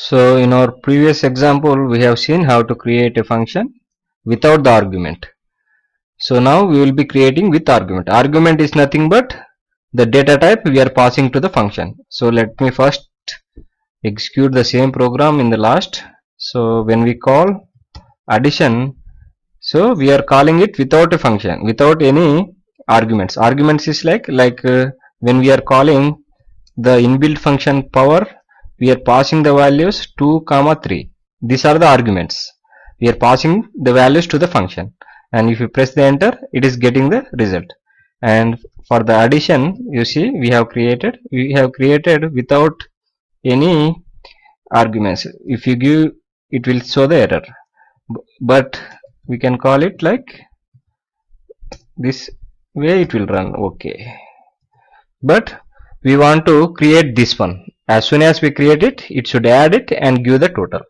So in our previous example, we have seen how to create a function without the argument. So now we will be creating with argument. Argument is nothing but the data type we are passing to the function. So let me first execute the same program in the last. So when we call addition, so we are calling it without a function, without any arguments. Arguments is like when we are calling the inbuilt function power, we are passing the values 2, 3. These are the arguments. We are passing the values to the function, and if you press the enter, it is getting the result. And for the addition, you see we have created without any arguments. If you give, it will show the error, but we can call it like this way, it will run okay. But we want to create this one. As soon as we create it, it should add it and give the total.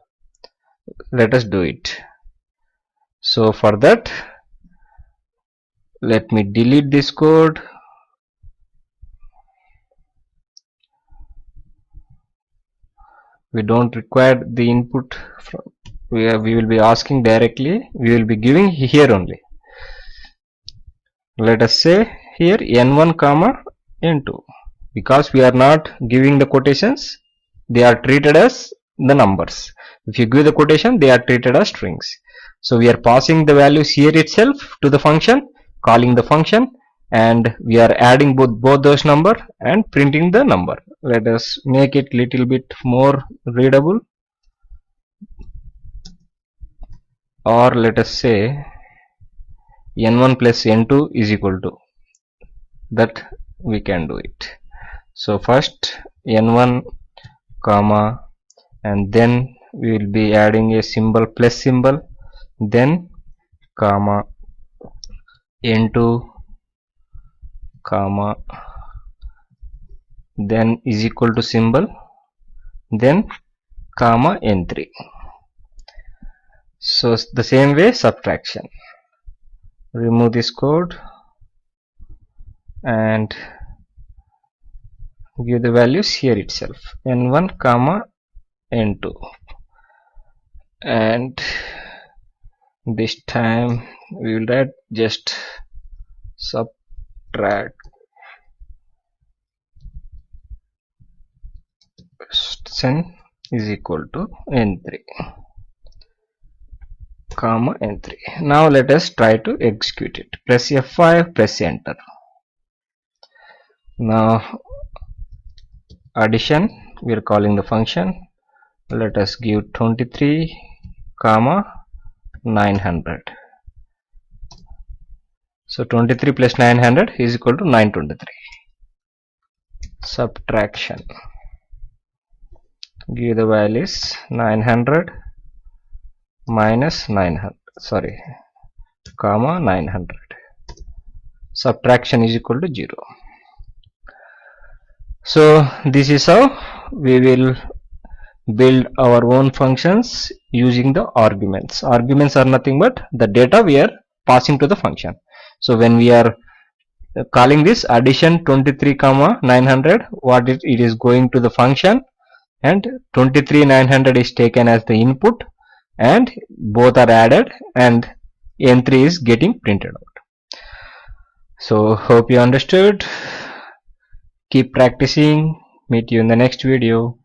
Let us do it. So for that, let me delete this code. We don't require the input from, we will be asking directly, we will be giving here only. Let us say here n1 comma n2. Because we are not giving the quotations, they are treated as the numbers. If you give the quotation, they are treated as strings. So we are passing the values here itself to the function, calling the function, and we are adding both those number and printing the number. Let us make it little bit more readable, or let us say n1 plus n2 is equal to, that we can do it. So first n1 comma, and then we will be adding a symbol plus symbol, then comma n2 comma, then is equal to symbol, then comma n3. So the same way subtraction. Remove this code and give the values here itself, n1 comma n2, and this time we will write just subtract is equal to n3 comma n3. Now let us try to execute it. Press F5, press enter. Now addition, we are calling the function. Let us give 23 comma 900. So 23 plus 900 is equal to 923. Subtraction, give the values 900 minus 900, sorry, comma 900. Subtraction is equal to 0. So this is how we will build our own functions using the arguments. Arguments are nothing but the data we are passing to the function. So when we are calling this addition 23 comma 900, what it is going to the function, and 23 900 is taken as the input, and both are added, and n3 is getting printed out. So hope you understood. Keep practicing. Meet you in the next video.